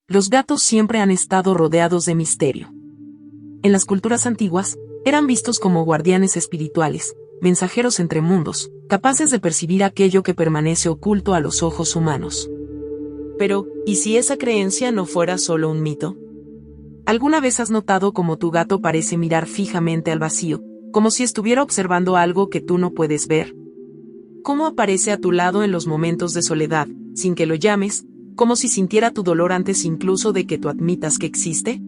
los gatos siempre han estado rodeados de misterio. En las culturas antiguas, eran vistos como guardianes espirituales, mensajeros entre mundos, capaces de percibir aquello que permanece oculto a los ojos humanos. Pero, ¿y si esa creencia no fuera solo un mito? ¿Alguna vez has notado cómo tu gato parece mirar fijamente al vacío, como si estuviera observando algo que tú no puedes ver? ¿Cómo aparece a tu lado en los momentos de soledad, sin que lo llames, como si sintiera tu dolor antes incluso de que tú admitas que existe?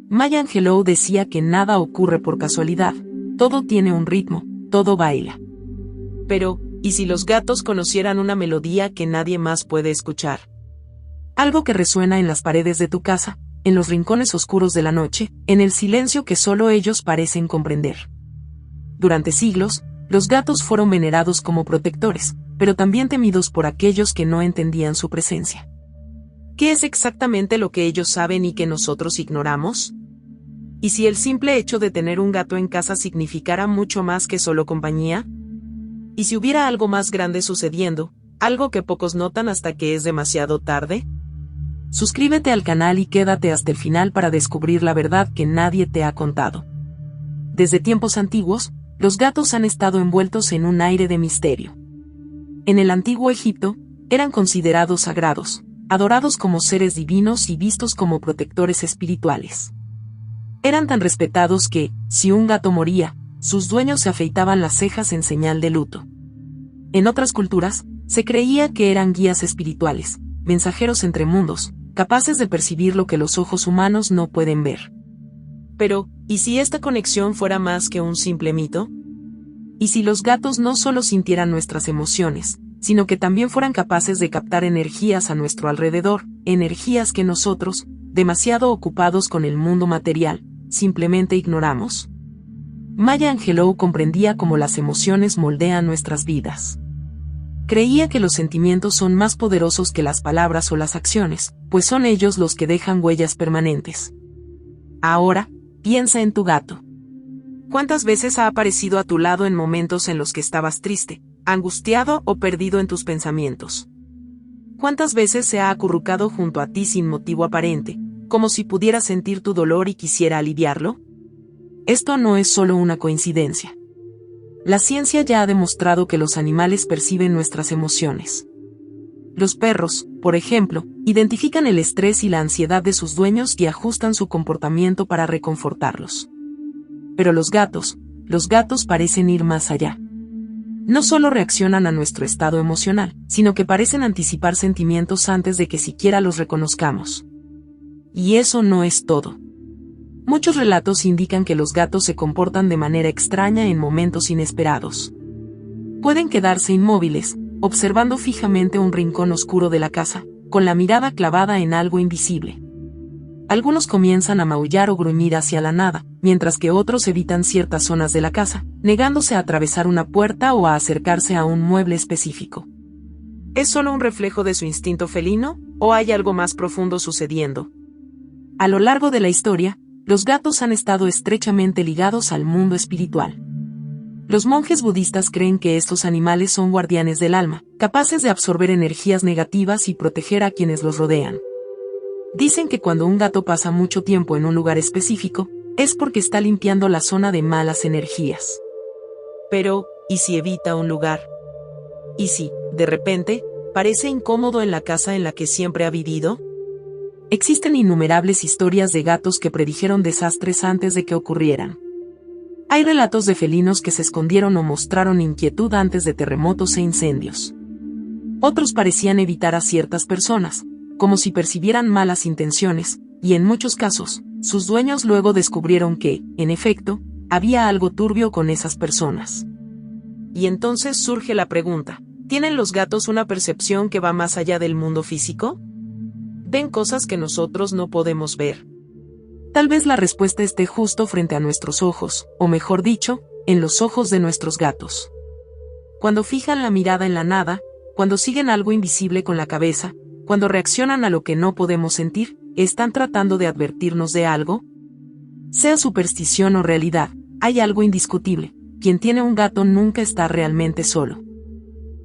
Maya Angelou decía que nada ocurre por casualidad, todo tiene un ritmo, todo baila. Pero, ¿y si los gatos conocieran una melodía que nadie más puede escuchar? Algo que resuena en las paredes de tu casa, en los rincones oscuros de la noche, en el silencio que solo ellos parecen comprender. Durante siglos, los gatos fueron venerados como protectores, pero también temidos por aquellos que no entendían su presencia. ¿Qué es exactamente lo que ellos saben y que nosotros ignoramos? ¿Y si el simple hecho de tener un gato en casa significara mucho más que solo compañía? ¿Y si hubiera algo más grande sucediendo, algo que pocos notan hasta que es demasiado tarde? Suscríbete al canal y quédate hasta el final para descubrir la verdad que nadie te ha contado. Desde tiempos antiguos, los gatos han estado envueltos en un aire de misterio. En el antiguo Egipto, eran considerados sagrados, adorados como seres divinos y vistos como protectores espirituales. Eran tan respetados que, si un gato moría, sus dueños se afeitaban las cejas en señal de luto. En otras culturas, se creía que eran guías espirituales, mensajeros entre mundos, capaces de percibir lo que los ojos humanos no pueden ver. Pero, ¿y si esta conexión fuera más que un simple mito? ¿Y si los gatos no solo sintieran nuestras emociones, sino que también fueran capaces de captar energías a nuestro alrededor, energías que nosotros, demasiado ocupados con el mundo material, simplemente ignoramos? Maya Angelou comprendía cómo las emociones moldean nuestras vidas. Creía que los sentimientos son más poderosos que las palabras o las acciones, pues son ellos los que dejan huellas permanentes. Ahora, piensa en tu gato. ¿Cuántas veces ha aparecido a tu lado en momentos en los que estabas triste, angustiado o perdido en tus pensamientos? ¿Cuántas veces se ha acurrucado junto a ti sin motivo aparente, como si pudiera sentir tu dolor y quisiera aliviarlo? Esto no es solo una coincidencia. La ciencia ya ha demostrado que los animales perciben nuestras emociones. Los perros, por ejemplo, identifican el estrés y la ansiedad de sus dueños y ajustan su comportamiento para reconfortarlos. Pero los gatos parecen ir más allá. No solo reaccionan a nuestro estado emocional, sino que parecen anticipar sentimientos antes de que siquiera los reconozcamos. Y eso no es todo. Muchos relatos indican que los gatos se comportan de manera extraña en momentos inesperados. Pueden quedarse inmóviles, observando fijamente un rincón oscuro de la casa, con la mirada clavada en algo invisible. Algunos comienzan a maullar o gruñir hacia la nada, mientras que otros evitan ciertas zonas de la casa, negándose a atravesar una puerta o a acercarse a un mueble específico. ¿Es solo un reflejo de su instinto felino, o hay algo más profundo sucediendo? A lo largo de la historia, los gatos han estado estrechamente ligados al mundo espiritual. Los monjes budistas creen que estos animales son guardianes del alma, capaces de absorber energías negativas y proteger a quienes los rodean. Dicen que cuando un gato pasa mucho tiempo en un lugar específico, es porque está limpiando la zona de malas energías. Pero, ¿y si evita un lugar? ¿Y si, de repente, parece incómodo en la casa en la que siempre ha vivido? Existen innumerables historias de gatos que predijeron desastres antes de que ocurrieran. Hay relatos de felinos que se escondieron o mostraron inquietud antes de terremotos e incendios. Otros parecían evitar a ciertas personas, como si percibieran malas intenciones, y en muchos casos, sus dueños luego descubrieron que, en efecto, había algo turbio con esas personas. Y entonces surge la pregunta, ¿tienen los gatos una percepción que va más allá del mundo físico? ¿Ven cosas que nosotros no podemos ver? Tal vez la respuesta esté justo frente a nuestros ojos, o mejor dicho, en los ojos de nuestros gatos. Cuando fijan la mirada en la nada, cuando siguen algo invisible con la cabeza, cuando reaccionan a lo que no podemos sentir, ¿están tratando de advertirnos de algo? Sea superstición o realidad, hay algo indiscutible: quien tiene un gato nunca está realmente solo.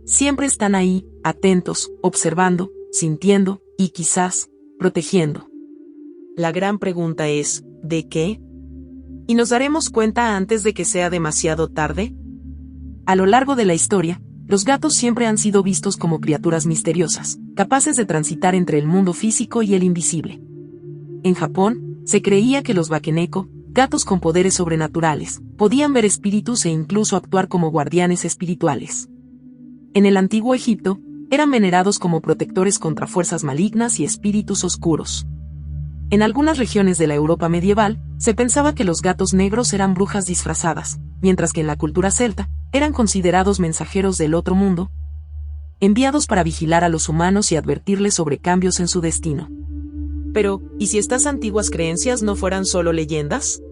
Siempre están ahí, atentos, observando, sintiendo, y quizás, protegiendo. La gran pregunta es, ¿de qué? ¿Y nos daremos cuenta antes de que sea demasiado tarde? A lo largo de la historia, los gatos siempre han sido vistos como criaturas misteriosas, capaces de transitar entre el mundo físico y el invisible. En Japón, se creía que los wakeneko, gatos con poderes sobrenaturales, podían ver espíritus e incluso actuar como guardianes espirituales. En el antiguo Egipto, eran venerados como protectores contra fuerzas malignas y espíritus oscuros. En algunas regiones de la Europa medieval, se pensaba que los gatos negros eran brujas disfrazadas, mientras que en la cultura celta, eran considerados mensajeros del otro mundo, enviados para vigilar a los humanos y advertirles sobre cambios en su destino. Pero, ¿y si estas antiguas creencias no fueran solo leyendas?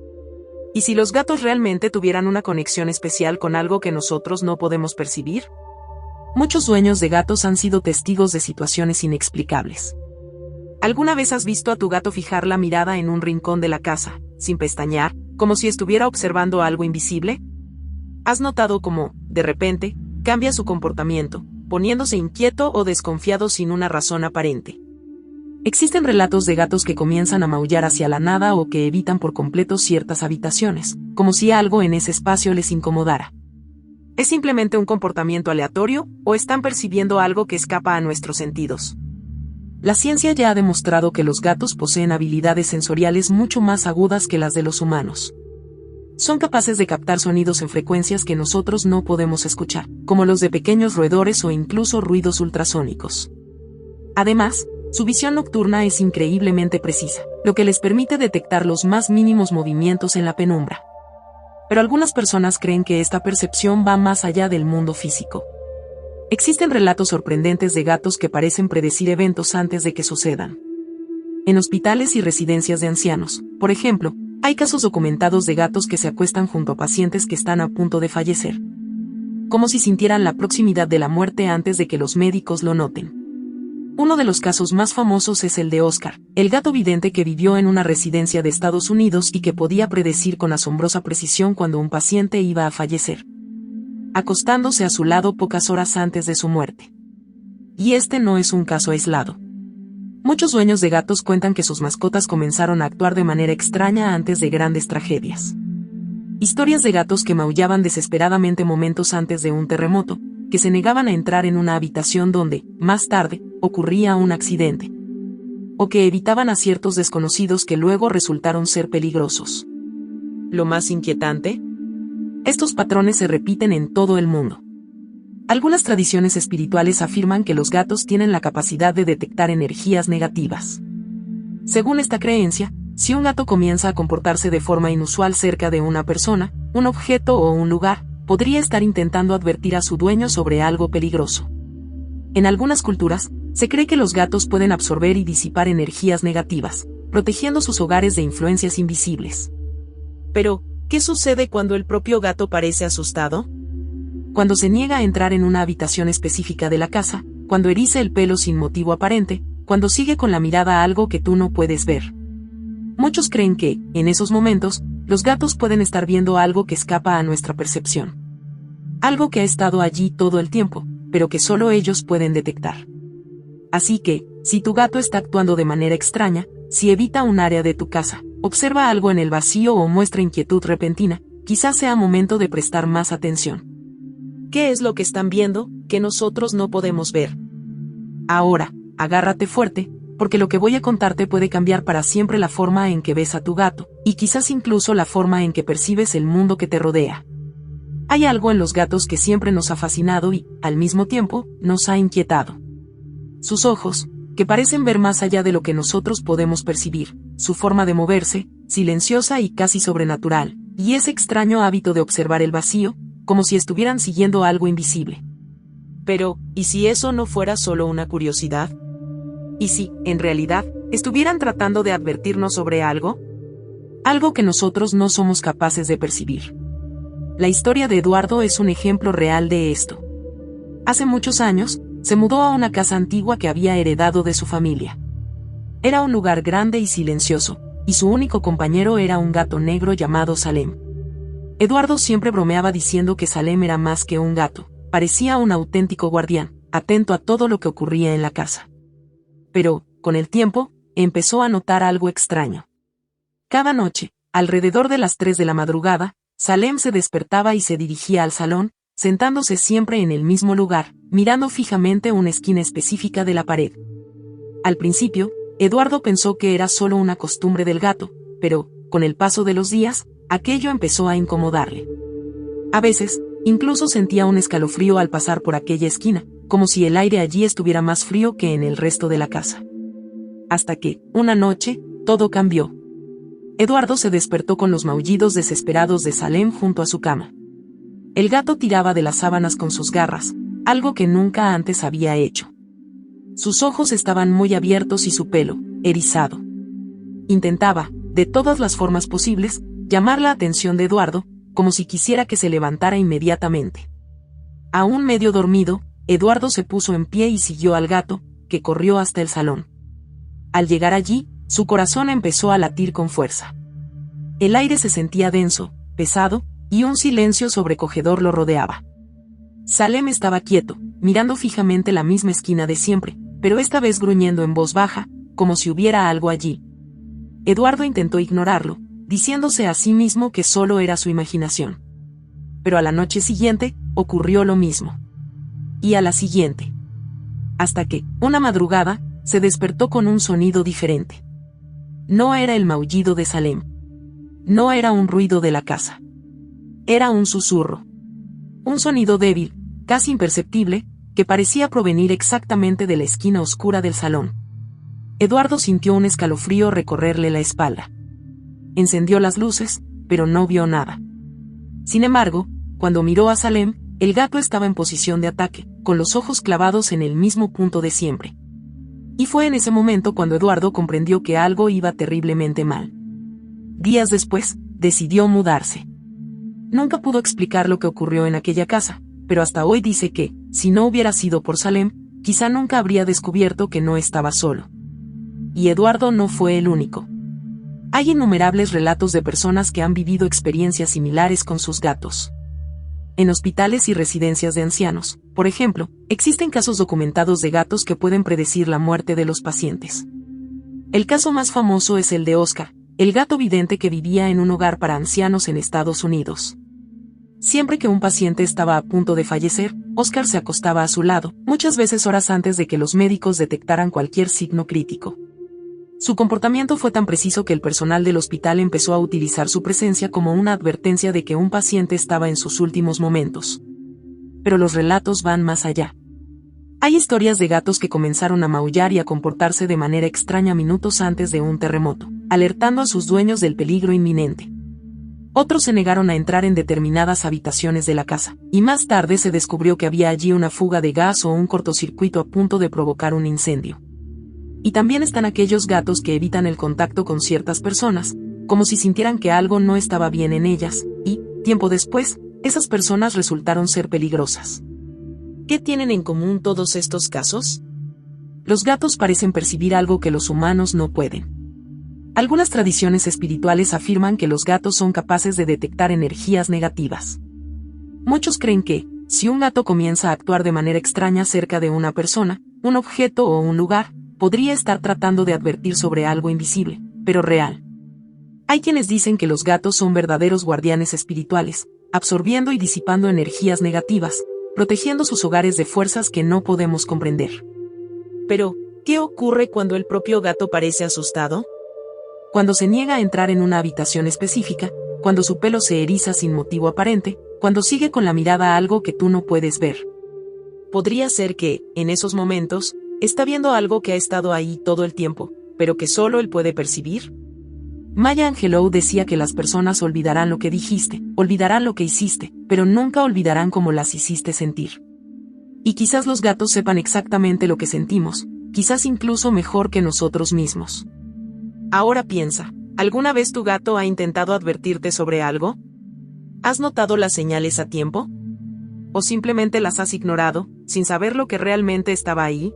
¿Y si los gatos realmente tuvieran una conexión especial con algo que nosotros no podemos percibir? Muchos dueños de gatos han sido testigos de situaciones inexplicables. ¿Alguna vez has visto a tu gato fijar la mirada en un rincón de la casa, sin pestañear, como si estuviera observando algo invisible? ¿Has notado cómo, de repente, cambia su comportamiento, poniéndose inquieto o desconfiado sin una razón aparente? Existen relatos de gatos que comienzan a maullar hacia la nada o que evitan por completo ciertas habitaciones, como si algo en ese espacio les incomodara. ¿Es simplemente un comportamiento aleatorio, o están percibiendo algo que escapa a nuestros sentidos? La ciencia ya ha demostrado que los gatos poseen habilidades sensoriales mucho más agudas que las de los humanos. Son capaces de captar sonidos en frecuencias que nosotros no podemos escuchar, como los de pequeños roedores o incluso ruidos ultrasónicos. Además, su visión nocturna es increíblemente precisa, lo que les permite detectar los más mínimos movimientos en la penumbra. Pero algunas personas creen que esta percepción va más allá del mundo físico. Existen relatos sorprendentes de gatos que parecen predecir eventos antes de que sucedan. En hospitales y residencias de ancianos, por ejemplo, hay casos documentados de gatos que se acuestan junto a pacientes que están a punto de fallecer, como si sintieran la proximidad de la muerte antes de que los médicos lo noten. Uno de los casos más famosos es el de Oscar, el gato vidente que vivió en una residencia de Estados Unidos y que podía predecir con asombrosa precisión cuando un paciente iba a fallecer, acostándose a su lado pocas horas antes de su muerte. Y este no es un caso aislado. Muchos dueños de gatos cuentan que sus mascotas comenzaron a actuar de manera extraña antes de grandes tragedias. Historias de gatos que maullaban desesperadamente momentos antes de un terremoto, que se negaban a entrar en una habitación donde, más tarde, ocurría un accidente, o que evitaban a ciertos desconocidos que luego resultaron ser peligrosos. Lo más inquietante, estos patrones se repiten en todo el mundo. Algunas tradiciones espirituales afirman que los gatos tienen la capacidad de detectar energías negativas. Según esta creencia, si un gato comienza a comportarse de forma inusual cerca de una persona, un objeto o un lugar, podría estar intentando advertir a su dueño sobre algo peligroso. En algunas culturas, se cree que los gatos pueden absorber y disipar energías negativas, protegiendo sus hogares de influencias invisibles. Pero, ¿qué sucede cuando el propio gato parece asustado? Cuando se niega a entrar en una habitación específica de la casa, cuando eriza el pelo sin motivo aparente, cuando sigue con la mirada a algo que tú no puedes ver. Muchos creen que, en esos momentos, los gatos pueden estar viendo algo que escapa a nuestra percepción. Algo que ha estado allí todo el tiempo, pero que solo ellos pueden detectar. Así que, si tu gato está actuando de manera extraña, si evita un área de tu casa, observa algo en el vacío o muestra inquietud repentina, quizás sea momento de prestar más atención. ¿Qué es lo que están viendo, que nosotros no podemos ver? Ahora, agárrate fuerte, porque lo que voy a contarte puede cambiar para siempre la forma en que ves a tu gato, y quizás incluso la forma en que percibes el mundo que te rodea. Hay algo en los gatos que siempre nos ha fascinado y, al mismo tiempo, nos ha inquietado. Sus ojos, que parecen ver más allá de lo que nosotros podemos percibir, su forma de moverse, silenciosa y casi sobrenatural, y ese extraño hábito de observar el vacío, como si estuvieran siguiendo algo invisible. Pero, ¿y si eso no fuera solo una curiosidad? ¿Y si, en realidad, estuvieran tratando de advertirnos sobre algo? Algo que nosotros no somos capaces de percibir. La historia de Eduardo es un ejemplo real de esto. Hace muchos años, se mudó a una casa antigua que había heredado de su familia. Era un lugar grande y silencioso, y su único compañero era un gato negro llamado Salem. Eduardo siempre bromeaba diciendo que Salem era más que un gato, parecía un auténtico guardián, atento a todo lo que ocurría en la casa. Pero, con el tiempo, empezó a notar algo extraño. Cada noche, alrededor de las 3 de la madrugada, Salem se despertaba y se dirigía al salón, sentándose siempre en el mismo lugar, mirando fijamente una esquina específica de la pared. Al principio, Eduardo pensó que era solo una costumbre del gato, pero, con el paso de los días, aquello empezó a incomodarle. A veces, incluso sentía un escalofrío al pasar por aquella esquina, como si el aire allí estuviera más frío que en el resto de la casa. Hasta que, una noche, todo cambió. Eduardo se despertó con los maullidos desesperados de Salem junto a su cama. El gato tiraba de las sábanas con sus garras, algo que nunca antes había hecho. Sus ojos estaban muy abiertos y su pelo, erizado. Intentaba, de todas las formas posibles, llamar la atención de Eduardo, como si quisiera que se levantara inmediatamente. Aún medio dormido, Eduardo se puso en pie y siguió al gato, que corrió hasta el salón. Al llegar allí, su corazón empezó a latir con fuerza. El aire se sentía denso, pesado, y un silencio sobrecogedor lo rodeaba. Salem estaba quieto, mirando fijamente la misma esquina de siempre, pero esta vez gruñendo en voz baja, como si hubiera algo allí. Eduardo intentó ignorarlo, diciéndose a sí mismo que solo era su imaginación. Pero a la noche siguiente, ocurrió lo mismo. Y a la siguiente. Hasta que, una madrugada, se despertó con un sonido diferente. No era el maullido de Salem. No era un ruido de la casa. Era un susurro. Un sonido débil, casi imperceptible, que parecía provenir exactamente de la esquina oscura del salón. Eduardo sintió un escalofrío recorrerle la espalda. Encendió las luces, pero no vio nada. Sin embargo, cuando miró a Salem, el gato estaba en posición de ataque, con los ojos clavados en el mismo punto de siempre. Y fue en ese momento cuando Eduardo comprendió que algo iba terriblemente mal. Días después, decidió mudarse. Nunca pudo explicar lo que ocurrió en aquella casa, pero hasta hoy dice que, si no hubiera sido por Salem, quizá nunca habría descubierto que no estaba solo. Y Eduardo no fue el único. Hay innumerables relatos de personas que han vivido experiencias similares con sus gatos. En hospitales y residencias de ancianos, por ejemplo, existen casos documentados de gatos que pueden predecir la muerte de los pacientes. El caso más famoso es el de Oscar, el gato vidente que vivía en un hogar para ancianos en Estados Unidos. Siempre que un paciente estaba a punto de fallecer, Oscar se acostaba a su lado, muchas veces horas antes de que los médicos detectaran cualquier signo crítico. Su comportamiento fue tan preciso que el personal del hospital empezó a utilizar su presencia como una advertencia de que un paciente estaba en sus últimos momentos. Pero los relatos van más allá. Hay historias de gatos que comenzaron a maullar y a comportarse de manera extraña minutos antes de un terremoto, alertando a sus dueños del peligro inminente. Otros se negaron a entrar en determinadas habitaciones de la casa, y más tarde se descubrió que había allí una fuga de gas o un cortocircuito a punto de provocar un incendio. Y también están aquellos gatos que evitan el contacto con ciertas personas, como si sintieran que algo no estaba bien en ellas, y, tiempo después, esas personas resultaron ser peligrosas. ¿Qué tienen en común todos estos casos? Los gatos parecen percibir algo que los humanos no pueden. Algunas tradiciones espirituales afirman que los gatos son capaces de detectar energías negativas. Muchos creen que, si un gato comienza a actuar de manera extraña cerca de una persona, un objeto o un lugar, podría estar tratando de advertir sobre algo invisible, pero real. Hay quienes dicen que los gatos son verdaderos guardianes espirituales, absorbiendo y disipando energías negativas, protegiendo sus hogares de fuerzas que no podemos comprender. Pero, ¿qué ocurre cuando el propio gato parece asustado? Cuando se niega a entrar en una habitación específica, cuando su pelo se eriza sin motivo aparente, cuando sigue con la mirada a algo que tú no puedes ver. Podría ser que, en esos momentos, está viendo algo que ha estado ahí todo el tiempo, pero que solo él puede percibir. Maya Angelou decía que las personas olvidarán lo que dijiste, olvidarán lo que hiciste, pero nunca olvidarán cómo las hiciste sentir. Y quizás los gatos sepan exactamente lo que sentimos, quizás incluso mejor que nosotros mismos. Ahora piensa, ¿alguna vez tu gato ha intentado advertirte sobre algo? ¿Has notado las señales a tiempo? ¿O simplemente las has ignorado, sin saber lo que realmente estaba ahí?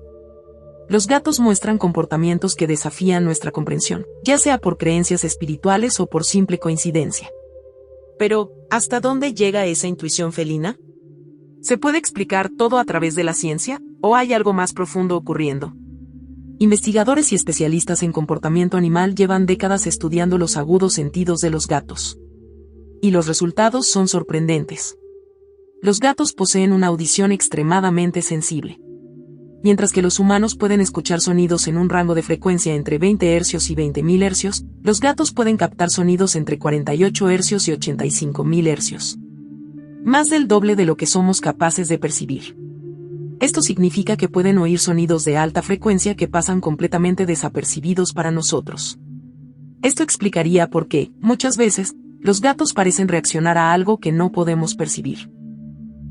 Los gatos muestran comportamientos que desafían nuestra comprensión, ya sea por creencias espirituales o por simple coincidencia. Pero, ¿hasta dónde llega esa intuición felina? ¿Se puede explicar todo a través de la ciencia, o hay algo más profundo ocurriendo? Investigadores y especialistas en comportamiento animal llevan décadas estudiando los agudos sentidos de los gatos. Y los resultados son sorprendentes. Los gatos poseen una audición extremadamente sensible. Mientras que los humanos pueden escuchar sonidos en un rango de frecuencia entre 20 Hz y 20.000 Hz, los gatos pueden captar sonidos entre 48 Hz y 85.000 Hz. Más del doble de lo que somos capaces de percibir. Esto significa que pueden oír sonidos de alta frecuencia que pasan completamente desapercibidos para nosotros. Esto explicaría por qué, muchas veces, los gatos parecen reaccionar a algo que no podemos percibir.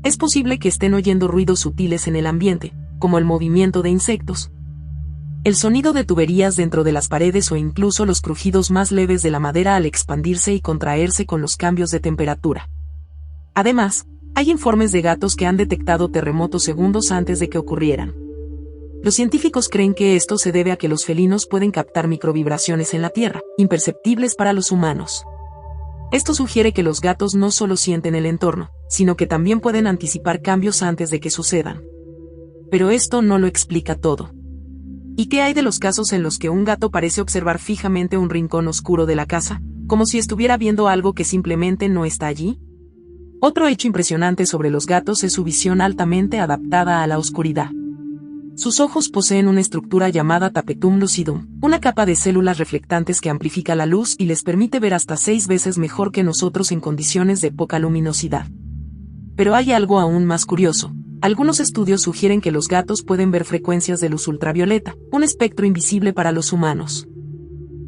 Es posible que estén oyendo ruidos sutiles en el ambiente, como el movimiento de insectos, el sonido de tuberías dentro de las paredes o incluso los crujidos más leves de la madera al expandirse y contraerse con los cambios de temperatura. Además, hay informes de gatos que han detectado terremotos segundos antes de que ocurrieran. Los científicos creen que esto se debe a que los felinos pueden captar microvibraciones en la tierra, imperceptibles para los humanos. Esto sugiere que los gatos no solo sienten el entorno, sino que también pueden anticipar cambios antes de que sucedan. Pero esto no lo explica todo. ¿Y qué hay de los casos en los que un gato parece observar fijamente un rincón oscuro de la casa, como si estuviera viendo algo que simplemente no está allí? Otro hecho impresionante sobre los gatos es su visión altamente adaptada a la oscuridad. Sus ojos poseen una estructura llamada tapetum lucidum, una capa de células reflectantes que amplifica la luz y les permite ver hasta 6 veces mejor que nosotros en condiciones de poca luminosidad. Pero hay algo aún más curioso. Algunos estudios sugieren que los gatos pueden ver frecuencias de luz ultravioleta, un espectro invisible para los humanos.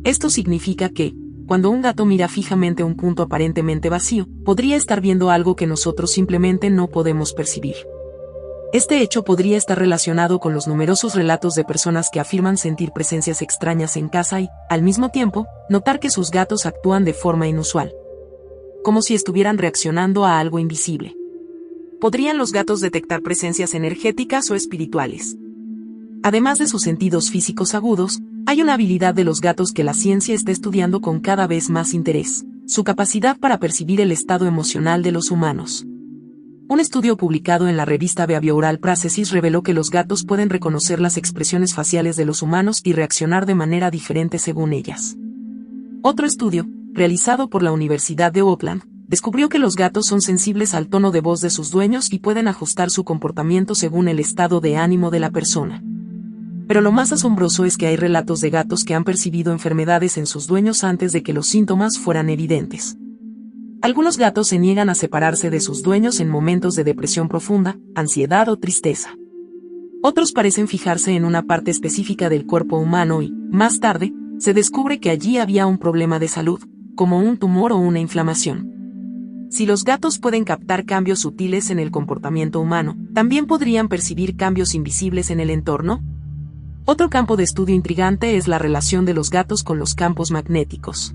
Esto significa que, cuando un gato mira fijamente un punto aparentemente vacío, podría estar viendo algo que nosotros simplemente no podemos percibir. Este hecho podría estar relacionado con los numerosos relatos de personas que afirman sentir presencias extrañas en casa y, al mismo tiempo, notar que sus gatos actúan de forma inusual, como si estuvieran reaccionando a algo invisible. ¿Podrían los gatos detectar presencias energéticas o espirituales? Además de sus sentidos físicos agudos, hay una habilidad de los gatos que la ciencia está estudiando con cada vez más interés: su capacidad para percibir el estado emocional de los humanos. Un estudio publicado en la revista Behavioral Processes reveló que los gatos pueden reconocer las expresiones faciales de los humanos y reaccionar de manera diferente según ellas. Otro estudio, realizado por la Universidad de Auckland, descubrió que los gatos son sensibles al tono de voz de sus dueños y pueden ajustar su comportamiento según el estado de ánimo de la persona. Pero lo más asombroso es que hay relatos de gatos que han percibido enfermedades en sus dueños antes de que los síntomas fueran evidentes. Algunos gatos se niegan a separarse de sus dueños en momentos de depresión profunda, ansiedad o tristeza. Otros parecen fijarse en una parte específica del cuerpo humano y, más tarde, se descubre que allí había un problema de salud, como un tumor o una inflamación. Si los gatos pueden captar cambios sutiles en el comportamiento humano, ¿también podrían percibir cambios invisibles en el entorno? Otro campo de estudio intrigante es la relación de los gatos con los campos magnéticos.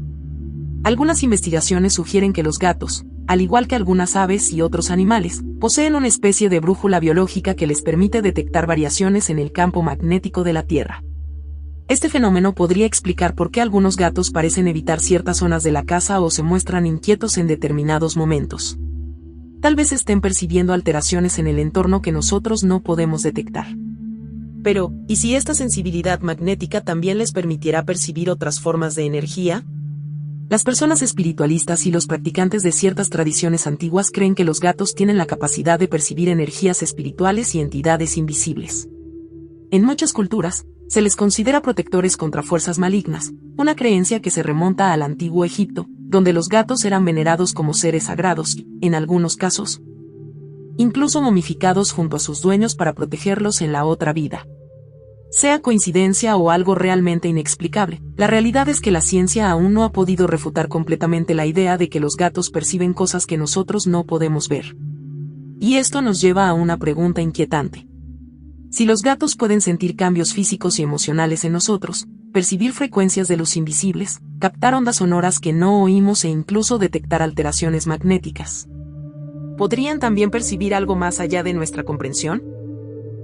Algunas investigaciones sugieren que los gatos, al igual que algunas aves y otros animales, poseen una especie de brújula biológica que les permite detectar variaciones en el campo magnético de la Tierra. Este fenómeno podría explicar por qué algunos gatos parecen evitar ciertas zonas de la casa o se muestran inquietos en determinados momentos. Tal vez estén percibiendo alteraciones en el entorno que nosotros no podemos detectar. Pero, ¿y si esta sensibilidad magnética también les permitiera percibir otras formas de energía? Las personas espiritualistas y los practicantes de ciertas tradiciones antiguas creen que los gatos tienen la capacidad de percibir energías espirituales y entidades invisibles. En muchas culturas, se les considera protectores contra fuerzas malignas, una creencia que se remonta al antiguo Egipto, donde los gatos eran venerados como seres sagrados y, en algunos casos, incluso momificados junto a sus dueños para protegerlos en la otra vida. Sea coincidencia o algo realmente inexplicable, la realidad es que la ciencia aún no ha podido refutar completamente la idea de que los gatos perciben cosas que nosotros no podemos ver. Y esto nos lleva a una pregunta inquietante. Si los gatos pueden sentir cambios físicos y emocionales en nosotros, percibir frecuencias de luz invisibles, captar ondas sonoras que no oímos e incluso detectar alteraciones magnéticas, ¿podrían también percibir algo más allá de nuestra comprensión?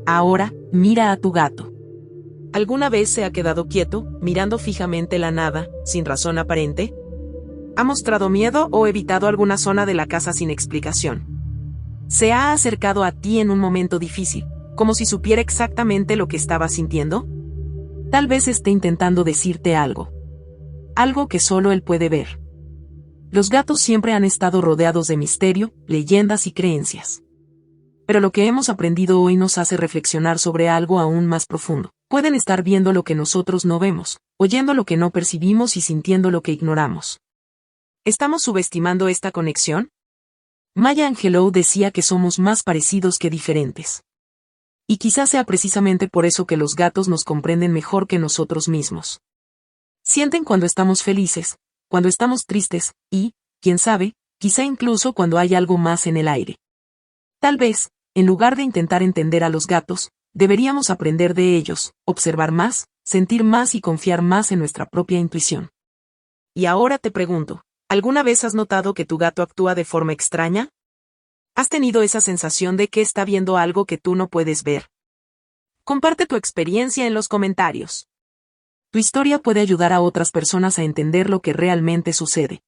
Ahora, mira a tu gato. ¿Alguna vez se ha quedado quieto, mirando fijamente la nada, sin razón aparente? ¿Ha mostrado miedo o evitado alguna zona de la casa sin explicación? ¿Se ha acercado a ti en un momento difícil, como si supiera exactamente lo que estabas sintiendo? Tal vez esté intentando decirte algo. Algo que solo él puede ver. Los gatos siempre han estado rodeados de misterio, leyendas y creencias. Pero lo que hemos aprendido hoy nos hace reflexionar sobre algo aún más profundo. Pueden estar viendo lo que nosotros no vemos, oyendo lo que no percibimos y sintiendo lo que ignoramos. ¿Estamos subestimando esta conexión? Maya Angelou decía que somos más parecidos que diferentes. Y quizás sea precisamente por eso que los gatos nos comprenden mejor que nosotros mismos. Sienten cuando estamos felices, cuando estamos tristes, y, quién sabe, quizá incluso cuando hay algo más en el aire. Tal vez, en lugar de intentar entender a los gatos, deberíamos aprender de ellos, observar más, sentir más y confiar más en nuestra propia intuición. Y ahora te pregunto, ¿alguna vez has notado que tu gato actúa de forma extraña? ¿Has tenido esa sensación de que está viendo algo que tú no puedes ver? Comparte tu experiencia en los comentarios. Tu historia puede ayudar a otras personas a entender lo que realmente sucede.